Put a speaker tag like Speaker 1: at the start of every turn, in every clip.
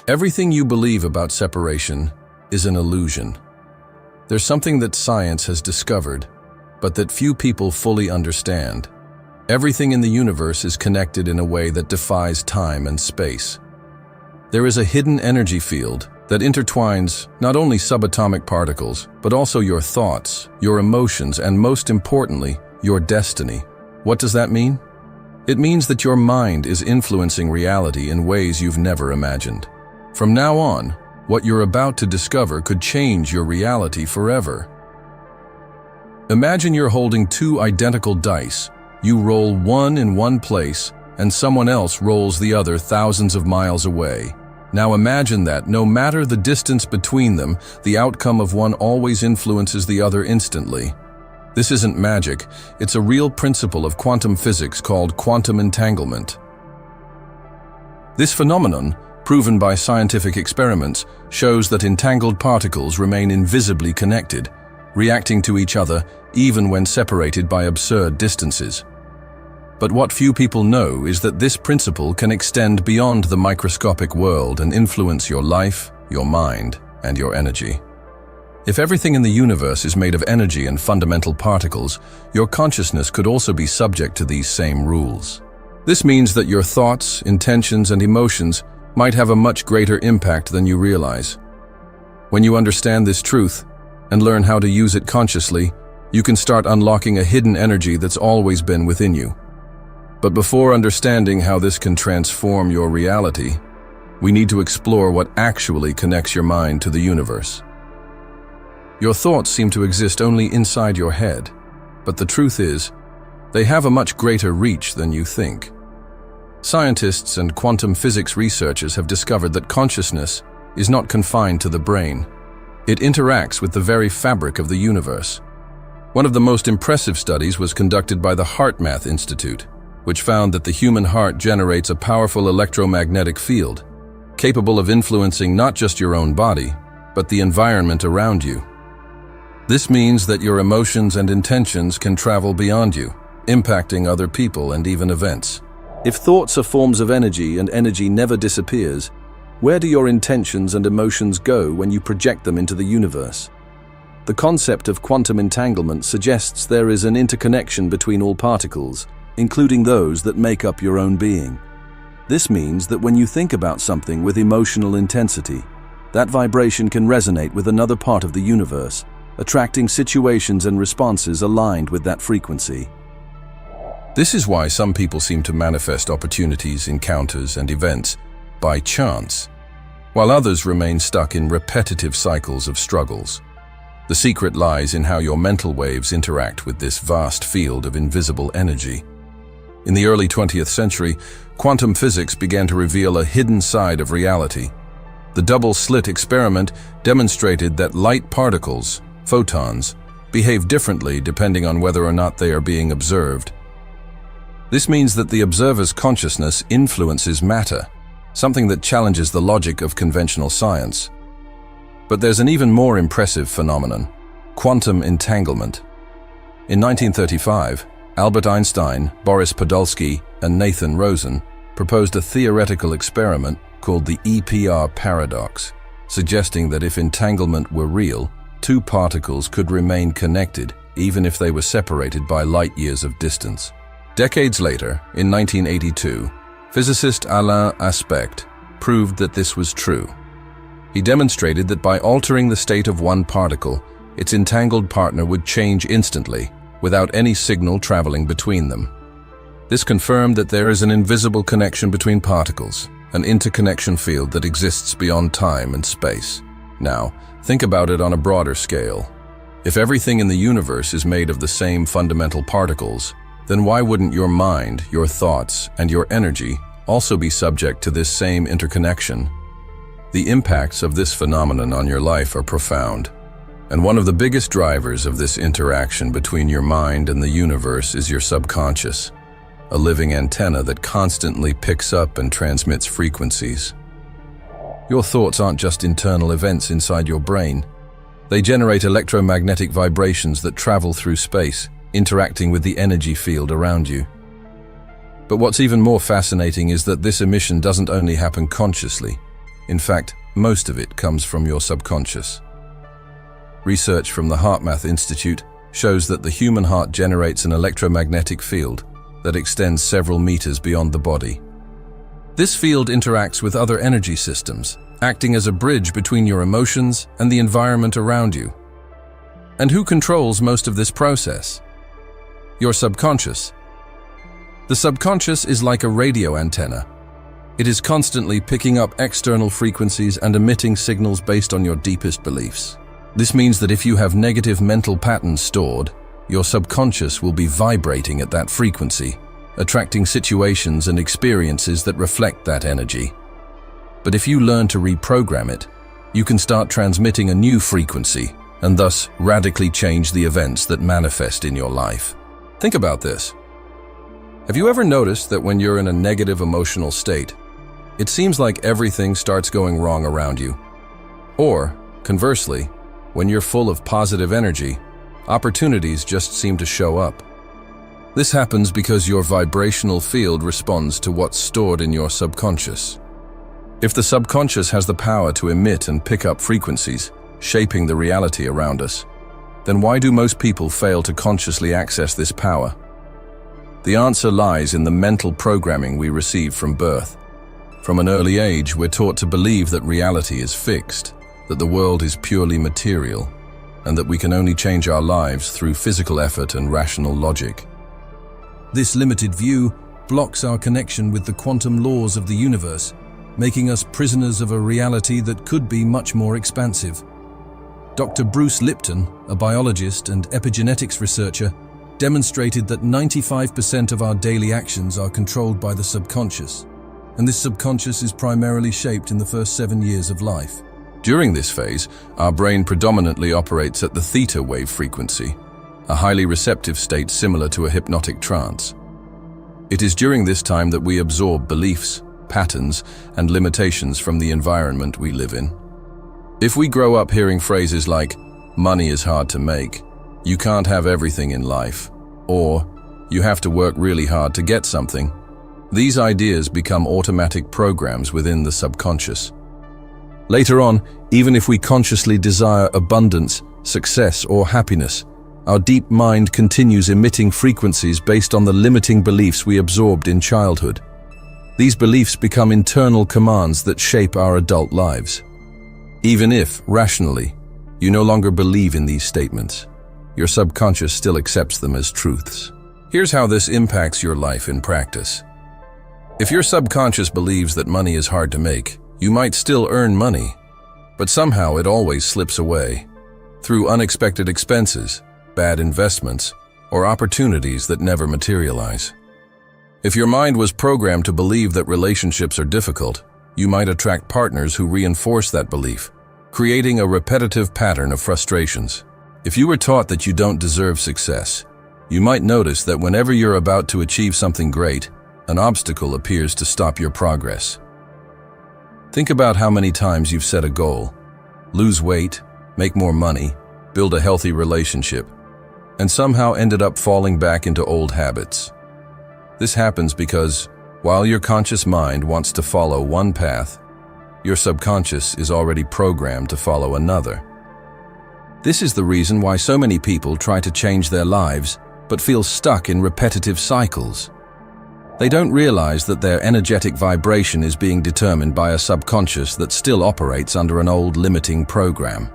Speaker 1: Everything you believe about separation is an illusion. There's something that science has discovered, but that few people fully understand. Everything in the universe is connected in a way that defies time and space. There is a hidden energy field that intertwines not only subatomic particles, but also your thoughts, your emotions, and most importantly, your destiny. What does that mean? It means that your mind is influencing reality in ways you've never imagined. From now on, what you're about to discover could change your reality forever. Imagine you're holding two identical dice. You roll one in one place, and someone else rolls the other thousands of miles away. Now imagine that, no matter the distance between them, the outcome of one always influences the other instantly. This isn't magic, it's a real principle of quantum physics called quantum entanglement. This phenomenon, proven by scientific experiments, shows that entangled particles remain invisibly connected, reacting to each other even when separated by absurd distances. But what few people know is that this principle can extend beyond the microscopic world and influence your life, your mind, and your energy. If everything in the universe is made of energy and fundamental particles, your consciousness could also be subject to these same rules. This means that your thoughts, intentions, and emotions might have a much greater impact than you realize. When you understand this truth and learn how to use it consciously, you can start unlocking a hidden energy that's always been within you. But before understanding how this can transform your reality, we need to explore what actually connects your mind to the universe. Your thoughts seem to exist only inside your head, but the truth is, they have a much greater reach than you think. Scientists and quantum physics researchers have discovered that consciousness is not confined to the brain. It interacts with the very fabric of the universe. One of the most impressive studies was conducted by the HeartMath Institute, which found that the human heart generates a powerful electromagnetic field, capable of influencing not just your own body, but the environment around you. This means that your emotions and intentions can travel beyond you, impacting other people and even events. If thoughts are forms of energy and energy never disappears, where do your intentions and emotions go when you project them into the universe? The concept of quantum entanglement suggests there is an interconnection between all particles, including those that make up your own being. This means that when you think about something with emotional intensity, that vibration can resonate with another part of the universe, attracting situations and responses aligned with that frequency. This is why some people seem to manifest opportunities, encounters, and events by chance, while others remain stuck in repetitive cycles of struggles. The secret lies in how your mental waves interact with this vast field of invisible energy. In the early 20th century, quantum physics began to reveal a hidden side of reality. The double-slit experiment demonstrated that light particles, photons, behave differently depending on whether or not they are being observed. This means that the observer's consciousness influences matter, something that challenges the logic of conventional science. But there's an even more impressive phenomenon: quantum entanglement. In 1935, Albert Einstein, Boris Podolsky, and Nathan Rosen proposed a theoretical experiment called the EPR paradox, suggesting that if entanglement were real, two particles could remain connected even if they were separated by light years of distance. Decades later, in 1982, physicist Alain Aspect proved that this was true. He demonstrated that by altering the state of one particle, its entangled partner would change instantly, without any signal traveling between them. This confirmed that there is an invisible connection between particles, an interconnection field that exists beyond time and space. Now, think about it on a broader scale. If everything in the universe is made of the same fundamental particles, then why wouldn't your mind, your thoughts, and your energy also be subject to this same interconnection? The impacts of this phenomenon on your life are profound, and one of the biggest drivers of this interaction between your mind and the universe is your subconscious, a living antenna that constantly picks up and transmits frequencies. Your thoughts aren't just internal events inside your brain. They generate electromagnetic vibrations that travel through space, interacting with the energy field around you. But what's even more fascinating is that this emission doesn't only happen consciously. In fact, most of it comes from your subconscious. Research from the HeartMath Institute shows that the human heart generates an electromagnetic field that extends several meters beyond the body. This field interacts with other energy systems, acting as a bridge between your emotions and the environment around you. And who controls most of this process? Your subconscious. The subconscious is like a radio antenna. It is constantly picking up external frequencies and emitting signals based on your deepest beliefs. This means that if you have negative mental patterns stored, your subconscious will be vibrating at that frequency, attracting situations and experiences that reflect that energy. But if you learn to reprogram it, you can start transmitting a new frequency and thus radically change the events that manifest in your life. Think about this. Have you ever noticed that when you're in a negative emotional state, it seems like everything starts going wrong around you? Or, conversely, when you're full of positive energy, opportunities just seem to show up. This happens because your vibrational field responds to what's stored in your subconscious. If the subconscious has the power to emit and pick up frequencies, shaping the reality around us, then why do most people fail to consciously access this power? The answer lies in the mental programming we receive from birth. From an early age, we're taught to believe that reality is fixed, that the world is purely material, and that we can only change our lives through physical effort and rational logic. This limited view blocks our connection with the quantum laws of the universe, making us prisoners of a reality that could be much more expansive. Dr. Bruce Lipton, a biologist and epigenetics researcher, demonstrated that 95% of our daily actions are controlled by the subconscious, and this subconscious is primarily shaped in the first 7 years of life. During this phase, our brain predominantly operates at the theta wave frequency, a highly receptive state similar to a hypnotic trance. It is during this time that we absorb beliefs, patterns, and limitations from the environment we live in. If we grow up hearing phrases like, "Money is hard to make," "You can't have everything in life," or "You have to work really hard to get something," these ideas become automatic programs within the subconscious. Later on, even if we consciously desire abundance, success, or happiness, our deep mind continues emitting frequencies based on the limiting beliefs we absorbed in childhood. These beliefs become internal commands that shape our adult lives. Even if, rationally, you no longer believe in these statements, your subconscious still accepts them as truths. Here's how this impacts your life in practice. If your subconscious believes that money is hard to make, you might still earn money, but somehow it always slips away through unexpected expenses, bad investments, or opportunities that never materialize. If your mind was programmed to believe that relationships are difficult, you might attract partners who reinforce that belief, creating a repetitive pattern of frustrations. If you were taught that you don't deserve success, you might notice that whenever you're about to achieve something great, an obstacle appears to stop your progress. Think about how many times you've set a goal, lose weight, make more money, build a healthy relationship, and somehow ended up falling back into old habits. This happens because, while your conscious mind wants to follow one path, your subconscious is already programmed to follow another. This is the reason why so many people try to change their lives, but feel stuck in repetitive cycles. They don't realize that their energetic vibration is being determined by a subconscious that still operates under an old limiting program.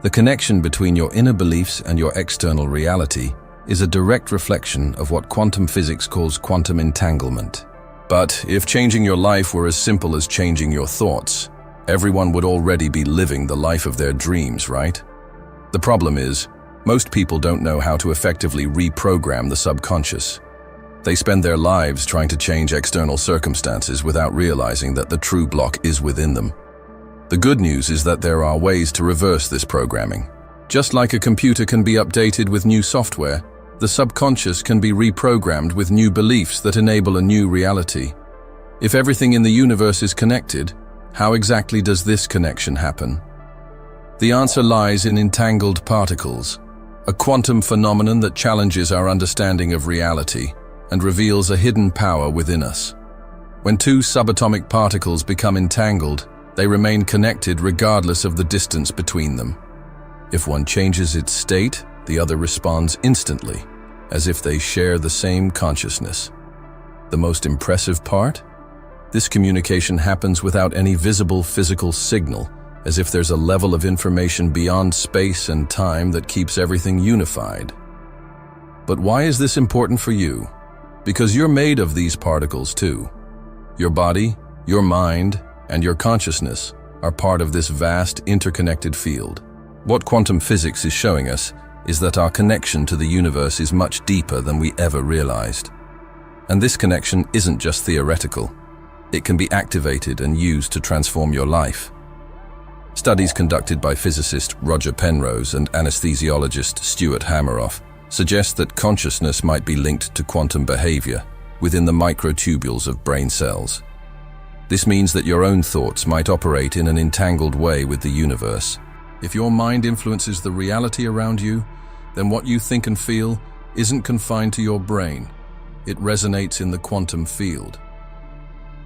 Speaker 1: The connection between your inner beliefs and your external reality is a direct reflection of what quantum physics calls quantum entanglement. But if changing your life were as simple as changing your thoughts, everyone would already be living the life of their dreams, right? The problem is, most people don't know how to effectively reprogram the subconscious. They spend their lives trying to change external circumstances without realizing that the true block is within them. The good news is that there are ways to reverse this programming. Just like a computer can be updated with new software, the subconscious can be reprogrammed with new beliefs that enable a new reality. If everything in the universe is connected, how exactly does this connection happen? The answer lies in entangled particles, a quantum phenomenon that challenges our understanding of reality and reveals a hidden power within us. When two subatomic particles become entangled, They remain connected regardless of the distance between them. If one changes its state, the other responds instantly, as if they share the same consciousness. The most impressive part? This communication happens without any visible physical signal, as if there's a level of information beyond space and time that keeps everything unified. But why is this important for you? Because you're made of these particles too. Your body, your mind, and your consciousness are part of this vast interconnected field. What quantum physics is showing us is that our connection to the universe is much deeper than we ever realized. And this connection isn't just theoretical. It can be activated and used to transform your life. Studies conducted by physicist Roger Penrose and anesthesiologist Stuart Hameroff suggest that consciousness might be linked to quantum behavior within the microtubules of brain cells. This means that your own thoughts might operate in an entangled way with the universe. If your mind influences the reality around you, then what you think and feel isn't confined to your brain. It resonates in the quantum field.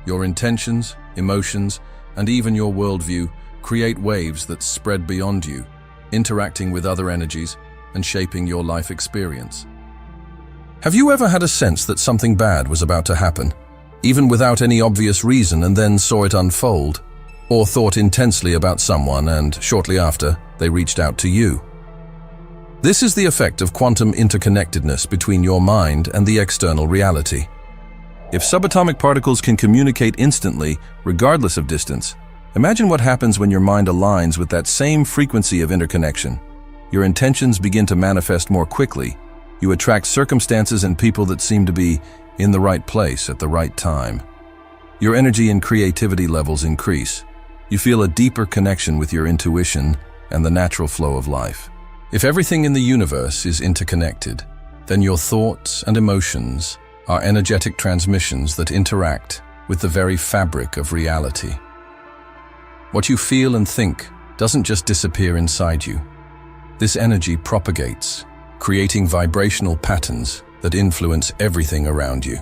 Speaker 1: Your intentions, emotions, and even your worldview create waves that spread beyond you, interacting with other energies and shaping your life experience. Have you ever had a sense that something bad was about to happen, even without any obvious reason, and then saw it unfold? Or thought intensely about someone and, shortly after, they reached out to you? This is the effect of quantum interconnectedness between your mind and the external reality. If subatomic particles can communicate instantly, regardless of distance, imagine what happens when your mind aligns with that same frequency of interconnection. Your intentions begin to manifest more quickly. You attract circumstances and people that seem to be in the right place at the right time. Your energy and creativity levels increase. You feel a deeper connection with your intuition and the natural flow of life. If everything in the universe is interconnected, then your thoughts and emotions are energetic transmissions that interact with the very fabric of reality. What you feel and think doesn't just disappear inside you. This energy propagates, creating vibrational patterns that influence everything around you.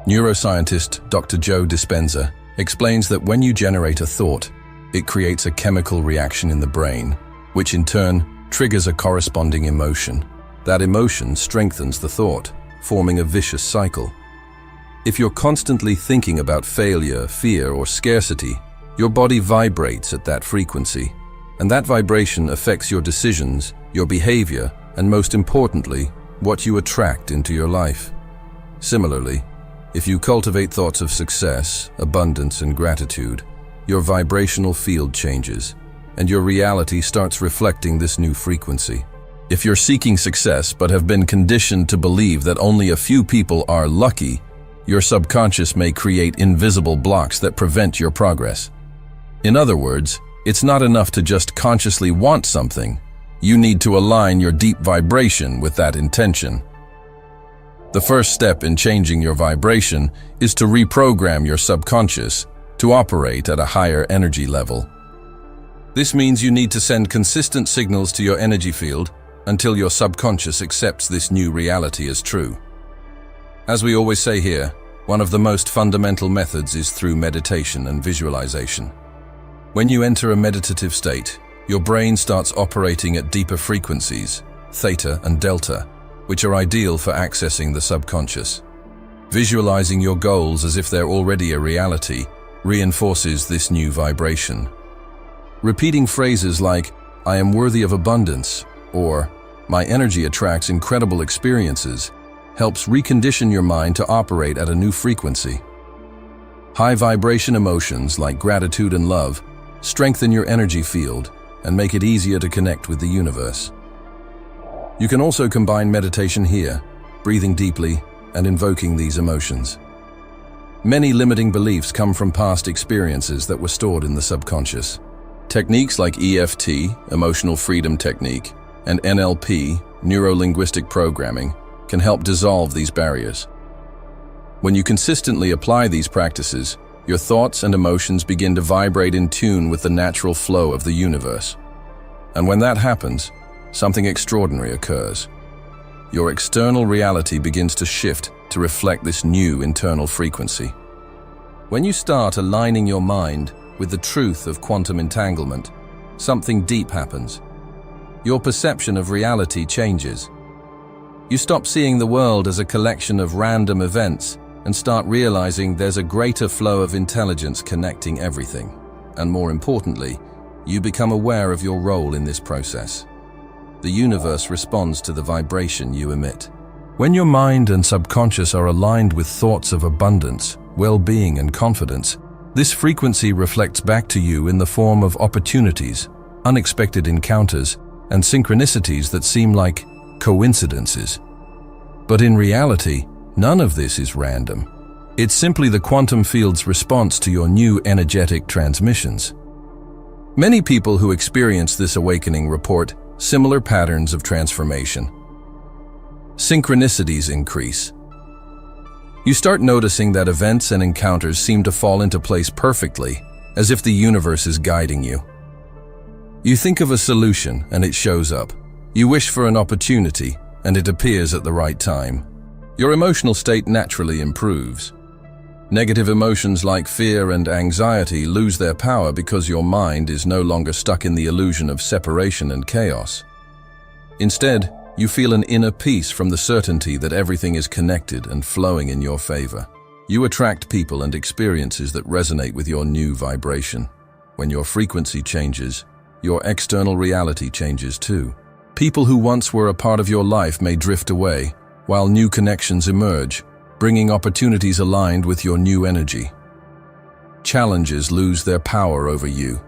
Speaker 1: Neuroscientist Dr. Joe Dispenza explains that when you generate a thought, it creates a chemical reaction in the brain, which in turn triggers a corresponding emotion. That emotion strengthens the thought, forming a vicious cycle. If you're constantly thinking about failure, fear, or scarcity, your body vibrates at that frequency, and that vibration affects your decisions, your behavior, and most importantly, what you attract into your life. Similarly, if you cultivate thoughts of success, abundance, and gratitude, your vibrational field changes, and your reality starts reflecting this new frequency. If you're seeking success but have been conditioned to believe that only a few people are lucky, your subconscious may create invisible blocks that prevent your progress. In other words, it's not enough to just consciously want something. You need to align your deep vibration with that intention. The first step in changing your vibration is to reprogram your subconscious to operate at a higher energy level. This means you need to send consistent signals to your energy field until your subconscious accepts this new reality as true. As we always say here, one of the most fundamental methods is through meditation and visualization. When you enter a meditative state, your brain starts operating at deeper frequencies, theta and delta, which are ideal for accessing the subconscious. Visualizing your goals as if they're already a reality reinforces this new vibration. Repeating phrases like, "I am worthy of abundance," or "My energy attracts incredible experiences," helps recondition your mind to operate at a new frequency. High vibration emotions like gratitude and love strengthen your energy field and make it easier to connect with the universe. You can also combine meditation here, breathing deeply and invoking these emotions. Many limiting beliefs come from past experiences that were stored in the subconscious. Techniques like EFT, Emotional Freedom Technique, and NLP, Neuro-Linguistic Programming, can help dissolve these barriers. When you consistently apply these practices, your thoughts and emotions begin to vibrate in tune with the natural flow of the universe. And when that happens, something extraordinary occurs. Your external reality begins to shift to reflect this new internal frequency. When you start aligning your mind with the truth of quantum entanglement, something deep happens. Your perception of reality changes. You stop seeing the world as a collection of random events and start realizing there's a greater flow of intelligence connecting everything. And more importantly, you become aware of your role in this process. The universe responds to the vibration you emit. When your mind and subconscious are aligned with thoughts of abundance, well-being, and confidence, this frequency reflects back to you in the form of opportunities, unexpected encounters, and synchronicities that seem like coincidences. But in reality, none of this is random. It's simply the quantum field's response to your new energetic transmissions. Many people who experience this awakening report similar patterns of transformation. Synchronicities increase. You start noticing that events and encounters seem to fall into place perfectly, as if the universe is guiding you. You think of a solution and it shows up. You wish for an opportunity and it appears at the right time. Your emotional state naturally improves. Negative emotions like fear and anxiety lose their power because your mind is no longer stuck in the illusion of separation and chaos. Instead, you feel an inner peace from the certainty that everything is connected and flowing in your favor. You attract people and experiences that resonate with your new vibration. When your frequency changes, your external reality changes too. People who once were a part of your life may drift away, while new connections emerge, bringing opportunities aligned with your new energy. Challenges lose their power over you.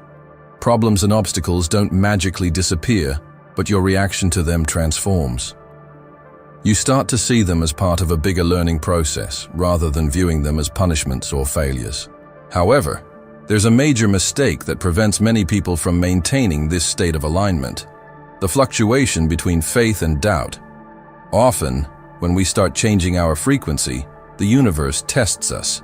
Speaker 1: Problems and obstacles don't magically disappear, but your reaction to them transforms. You start to see them as part of a bigger learning process, rather than viewing them as punishments or failures. However, there's a major mistake that prevents many people from maintaining this state of alignment: the fluctuation between faith and doubt. Often, when we start changing our frequency, the universe tests us.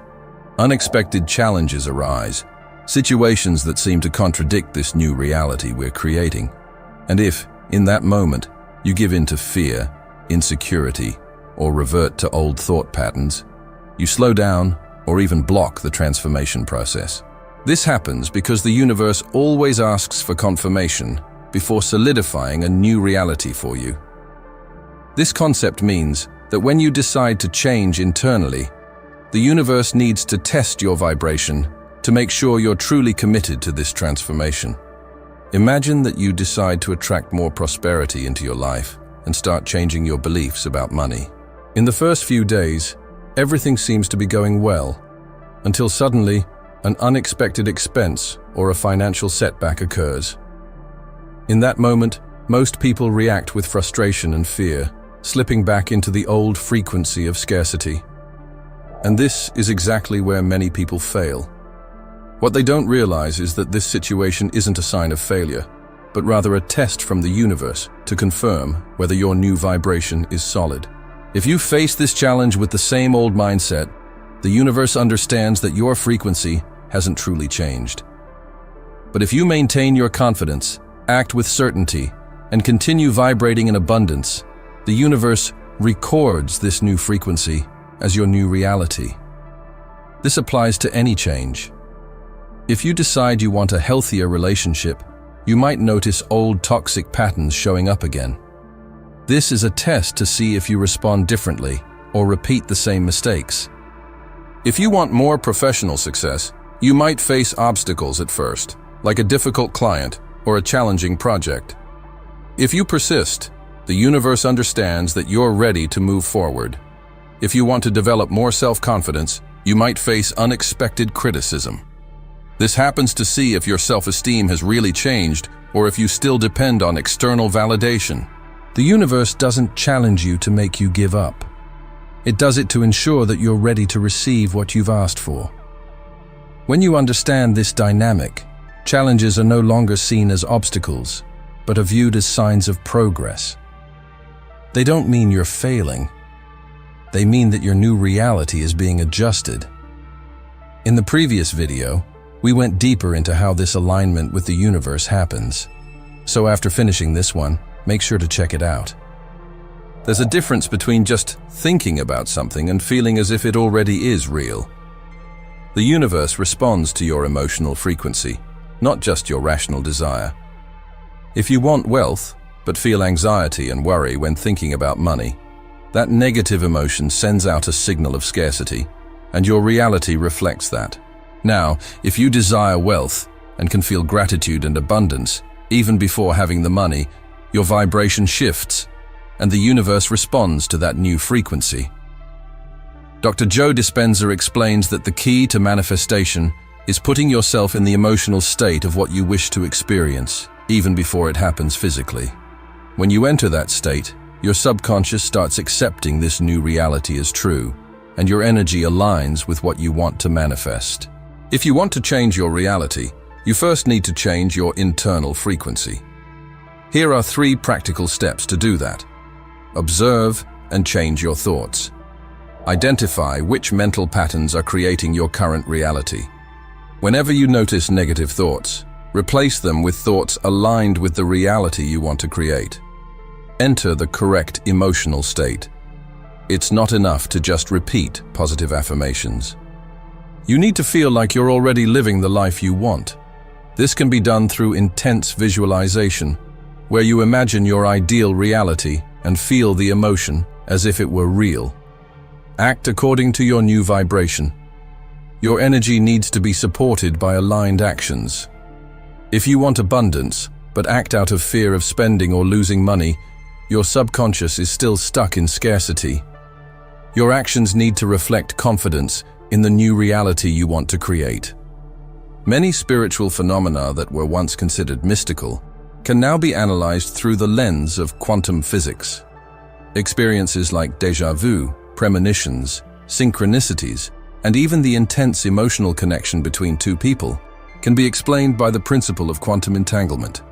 Speaker 1: Unexpected challenges arise, situations that seem to contradict this new reality we're creating. And if, in that moment, you give in to fear, insecurity, or revert to old thought patterns, you slow down or even block the transformation process. This happens because the universe always asks for confirmation before solidifying a new reality for you. This concept means that when you decide to change internally, the universe needs to test your vibration to make sure you're truly committed to this transformation. Imagine that you decide to attract more prosperity into your life and start changing your beliefs about money. In the first few days, everything seems to be going well, until suddenly an unexpected expense or a financial setback occurs. In that moment, most people react with frustration and fear, slipping back into the old frequency of scarcity. And this is exactly where many people fail. What they don't realize is that this situation isn't a sign of failure, but rather a test from the universe to confirm whether your new vibration is solid. If you face this challenge with the same old mindset, the universe understands that your frequency hasn't truly changed. But if you maintain your confidence, act with certainty, and continue vibrating in abundance, the universe records this new frequency as your new reality. This applies to any change. If you decide you want a healthier relationship, you might notice old toxic patterns showing up again. This is a test to see if you respond differently or repeat the same mistakes. If you want more professional success, you might face obstacles at first, like a difficult client or a challenging project. If you persist, the universe understands that you're ready to move forward. If you want to develop more self-confidence, you might face unexpected criticism. This happens to see if your self-esteem has really changed or if you still depend on external validation. The universe doesn't challenge you to make you give up. It does it to ensure that you're ready to receive what you've asked for. When you understand this dynamic, challenges are no longer seen as obstacles, but are viewed as signs of progress. They don't mean you're failing. They mean that your new reality is being adjusted. In the previous video, we went deeper into how this alignment with the universe happens. So after finishing this one, make sure to check it out. There's a difference between just thinking about something and feeling as if it already is real. The universe responds to your emotional frequency, not just your rational desire. If you want wealth, but feel anxiety and worry when thinking about money, that negative emotion sends out a signal of scarcity, and your reality reflects that. Now, if you desire wealth and can feel gratitude and abundance, even before having the money, your vibration shifts, and the universe responds to that new frequency. Dr. Joe Dispenza explains that the key to manifestation is putting yourself in the emotional state of what you wish to experience, even before it happens physically. When you enter that state, your subconscious starts accepting this new reality as true, and your energy aligns with what you want to manifest. If you want to change your reality, you first need to change your internal frequency. Here are 3 practical steps to do that. Observe and change your thoughts. Identify which mental patterns are creating your current reality. Whenever you notice negative thoughts, replace them with thoughts aligned with the reality you want to create. Enter the correct emotional state. It's not enough to just repeat positive affirmations. You need to feel like you're already living the life you want. This can be done through intense visualization, where you imagine your ideal reality and feel the emotion as if it were real. Act according to your new vibration. Your energy needs to be supported by aligned actions. If you want abundance, but act out of fear of spending or losing money, your subconscious is still stuck in scarcity. Your actions need to reflect confidence in the new reality you want to create. Many spiritual phenomena that were once considered mystical can now be analyzed through the lens of quantum physics. Experiences like déjà vu, premonitions, synchronicities, and even the intense emotional connection between 2 people can be explained by the principle of quantum entanglement.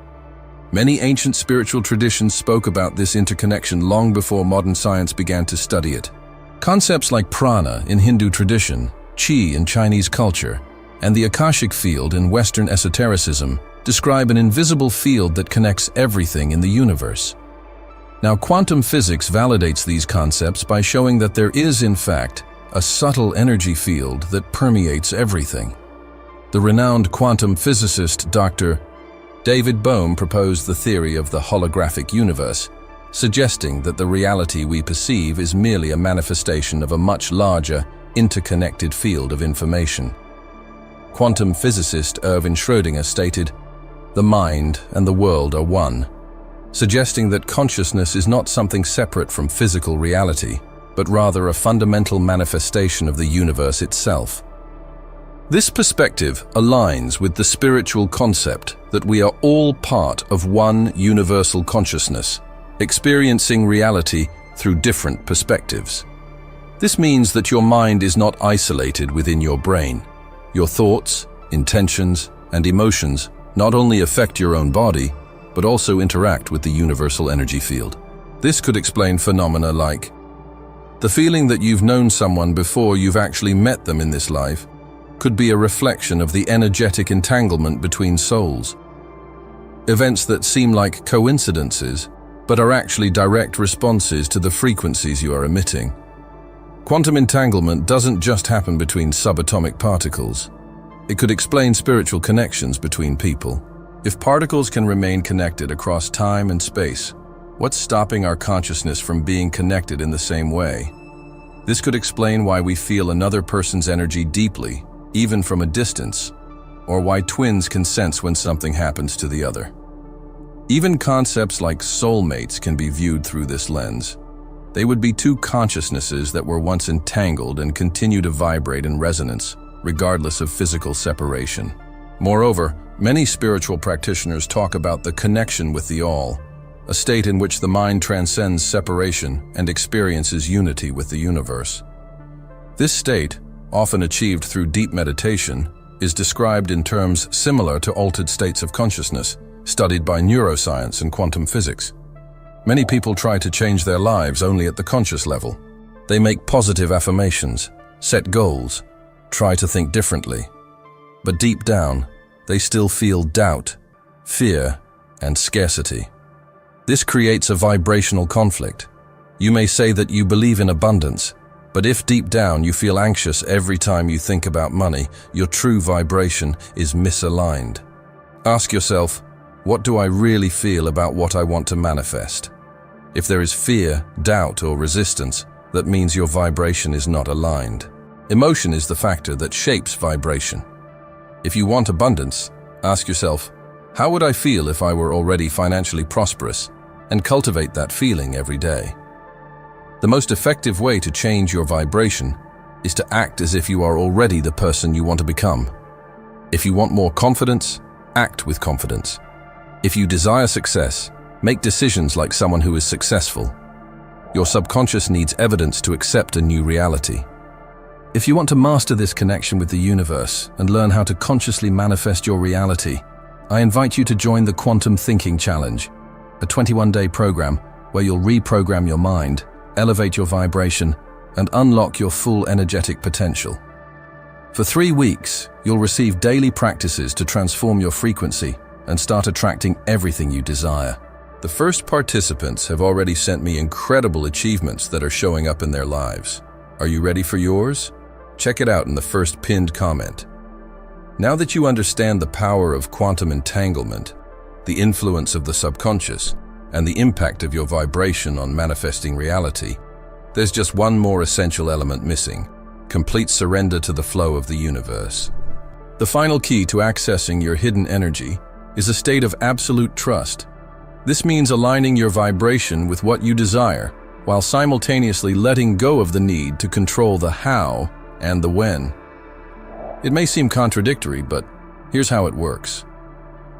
Speaker 1: Many ancient spiritual traditions spoke about this interconnection long before modern science began to study it. Concepts like prana in Hindu tradition, qi in Chinese culture, and the Akashic field in Western esotericism describe an invisible field that connects everything in the universe. Now, quantum physics validates these concepts by showing that there is, in fact, a subtle energy field that permeates everything. The renowned quantum physicist Dr. David Bohm proposed the theory of the holographic universe, suggesting that the reality we perceive is merely a manifestation of a much larger, interconnected field of information. Quantum physicist Erwin Schrödinger stated, "The mind and the world are one," suggesting that consciousness is not something separate from physical reality, but rather a fundamental manifestation of the universe itself. This perspective aligns with the spiritual concept that we are all part of one universal consciousness, experiencing reality through different perspectives. This means that your mind is not isolated within your brain. Your thoughts, intentions, and emotions not only affect your own body, but also interact with the universal energy field. This could explain phenomena like the feeling that you've known someone before you've actually met them in this life could be a reflection of the energetic entanglement between souls. Events that seem like coincidences, but are actually direct responses to the frequencies you are emitting. Quantum entanglement doesn't just happen between subatomic particles. It could explain spiritual connections between people. If particles can remain connected across time and space, what's stopping our consciousness from being connected in the same way? This could explain why we feel another person's energy deeply, even from a distance, or why twins can sense when something happens to the other. Even concepts like soulmates can be viewed through this lens. They would be 2 consciousnesses that were once entangled and continue to vibrate in resonance, regardless of physical separation. Moreover, many spiritual practitioners talk about the connection with the all, a state in which the mind transcends separation and experiences unity with the universe. This state, often achieved through deep meditation, is described in terms similar to altered states of consciousness, studied by neuroscience and quantum physics. Many people try to change their lives only at the conscious level. They make positive affirmations, set goals, try to think differently. But deep down, they still feel doubt, fear, and scarcity. This creates a vibrational conflict. You may say that you believe in abundance, But if deep down you feel anxious every time you think about money, your true vibration is misaligned. Ask yourself, what do I really feel about what I want to manifest? If there is fear, doubt, or resistance, that means your vibration is not aligned. Emotion is the factor that shapes vibration. If you want abundance, ask yourself, how would I feel if I were already financially prosperous? And cultivate that feeling every day. The most effective way to change your vibration is to act as if you are already the person you want to become. If you want more confidence, act with confidence. If you desire success, make decisions like someone who is successful. Your subconscious needs evidence to accept a new reality. If you want to master this connection with the universe and learn how to consciously manifest your reality, I invite you to join the Quantum Thinking Challenge, a 21-day program where you'll reprogram your mind, elevate your vibration, and unlock your full energetic potential. For 3 weeks, you'll receive daily practices to transform your frequency and start attracting everything you desire. The first participants have already sent me incredible achievements that are showing up in their lives. Are you ready for yours? Check it out in the first pinned comment. Now that you understand the power of quantum entanglement, the influence of the subconscious, and the impact of your vibration on manifesting reality, there's just one more essential element missing: complete surrender to the flow of the universe. The final key to accessing your hidden energy is a state of absolute trust. This means aligning your vibration with what you desire, while simultaneously letting go of the need to control the how and the when. It may seem contradictory, but here's how it works.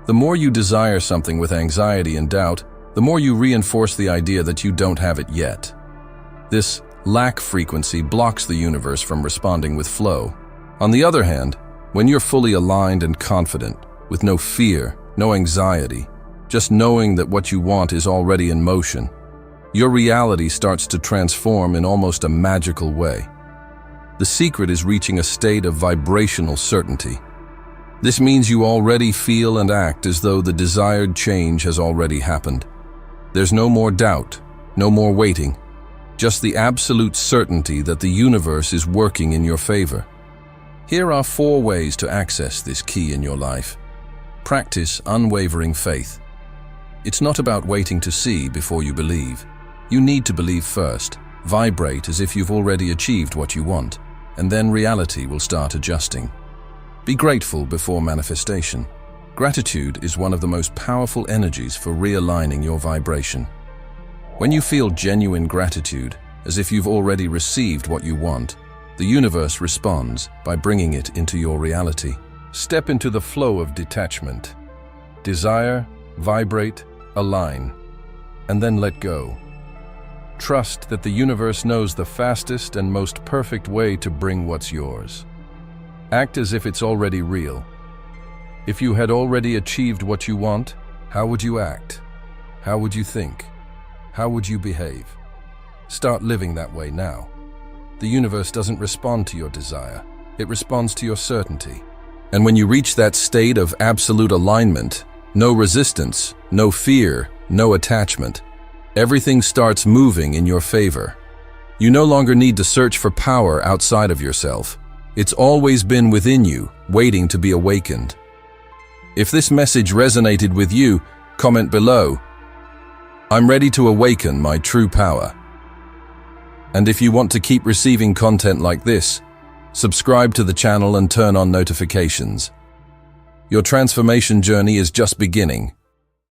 Speaker 1: The more you desire something with anxiety and doubt, the more you reinforce the idea that you don't have it yet. This lack frequency blocks the universe from responding with flow. On the other hand, when you're fully aligned and confident, with no fear, no anxiety, just knowing that what you want is already in motion, your reality starts to transform in almost a magical way. The secret is reaching a state of vibrational certainty. This means you already feel and act as though the desired change has already happened. There's no more doubt, no more waiting, just the absolute certainty that the universe is working in your favor. Here are 4 ways to access this key in your life. Practice unwavering faith. It's not about waiting to see before you believe. You need to believe first. Vibrate as if you've already achieved what you want, and then reality will start adjusting. Be grateful before manifestation. Gratitude is one of the most powerful energies for realigning your vibration. When you feel genuine gratitude, as if you've already received what you want, the universe responds by bringing it into your reality. Step into the flow of detachment. Desire, vibrate, align, and then let go. Trust that the universe knows the fastest and most perfect way to bring what's yours. Act as if it's already real. If you had already achieved what you want, how would you act? How would you think? How would you behave? Start living that way now. The universe doesn't respond to your desire. It responds to your certainty. And when you reach that state of absolute alignment, no resistance, no fear, no attachment, everything starts moving in your favor. You no longer need to search for power outside of yourself. It's always been within you, waiting to be awakened. If this message resonated with you, comment below. I'm ready to awaken my true power. And if you want to keep receiving content like this, subscribe to the channel and turn on notifications. Your transformation journey is just beginning.